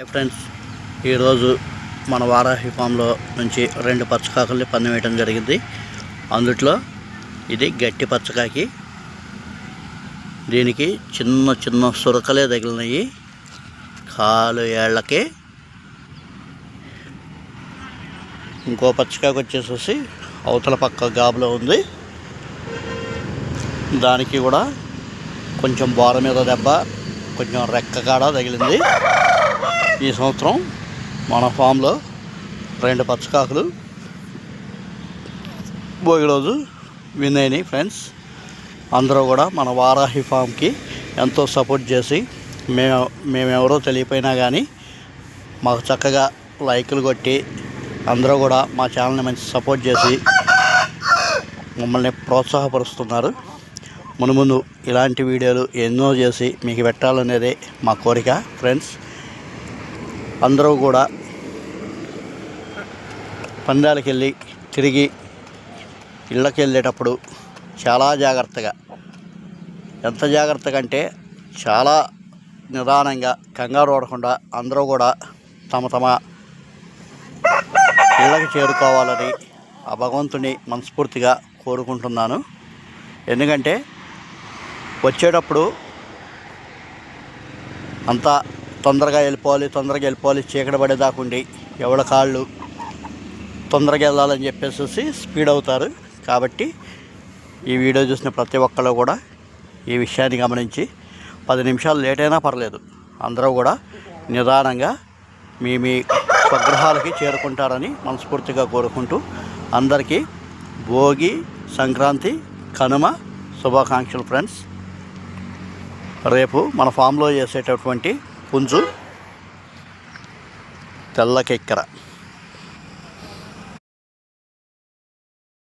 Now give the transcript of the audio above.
Friends, ఈరోజు మన వారాహి ఫామ్లో నుంచి 2 పచ్చకాకుల్ని పందెం వేయడం జరిగింది. అందుట్లో ఇది గట్టి పచ్చకాకి. దీనికి చిన్న చిన్న సురకలే తగిలినాయి కాలు ఏళ్ళకి. ఇంకో పచ్చకాకి వచ్చేసేసి అవతల పక్క గాబులో ఉంది. దానికి కూడా కొంచెం బోర మీద దెబ్బ, కొంచెం రెక్క కాడ తగిలింది. ఈ సంవత్సరం మన ఫామ్లో 2 పచ్చకాకులు భోగి రోజు విన్ అయినాయి. ఫ్రెండ్స్, అందరూ కూడా మన వారాహి ఫామ్కి ఎంతో సపోర్ట్ చేసి మేమెవరో తెలియపోయినా కానీ మాకు చక్కగా లైకులు కొట్టి అందరూ కూడా మా ఛానల్ని మంచి సపోర్ట్ చేసి మమ్మల్ని ప్రోత్సాహపరుస్తున్నారు. మునుముందు ఇలాంటి వీడియోలు ఎన్నో చేసి మీకు పెట్టాలనేదే మా కోరిక. ఫ్రెండ్స్, అందరూ కూడా పందాలకు వెళ్ళి తిరిగి ఇళ్ళకి వెళ్ళేటప్పుడు చాలా జాగ్రత్తగా, ఎంత జాగ్రత్తగా అంటే చాలా నిదానంగా, కంగారు పడకుండా అందరూ కూడా తమ తమ ఇళ్ళకి చేరుకోవాలని ఆ భగవంతుని మనస్ఫూర్తిగా కోరుకుంటున్నాను. ఎందుకంటే వచ్చేటప్పుడు అంతా తొందరగా వెళ్ళిపోవాలి, చీకటి పడేదాకుండి ఎవడ కాళ్ళు తొందరగా వెళ్ళాలని చెప్పేసి స్పీడ్ అవుతారు. కాబట్టి ఈ వీడియో చూసిన ప్రతి ఒక్కళ్ళు కూడా ఈ విషయాన్ని గమనించి 10 నిమిషాలు లేట్ అయినా పర్లేదు, అందరూ కూడా నిదానంగా మీ స్వగృహాలకి చేరుకుంటారని మనస్ఫూర్తిగా కోరుకుంటూ అందరికీ భోగి, సంక్రాంతి, కనుమ శుభాకాంక్షలు. ఫ్రెండ్స్, రేపు మన ఫామ్లో చేసేటటువంటి పుంజు తెల్ల కెక్కర.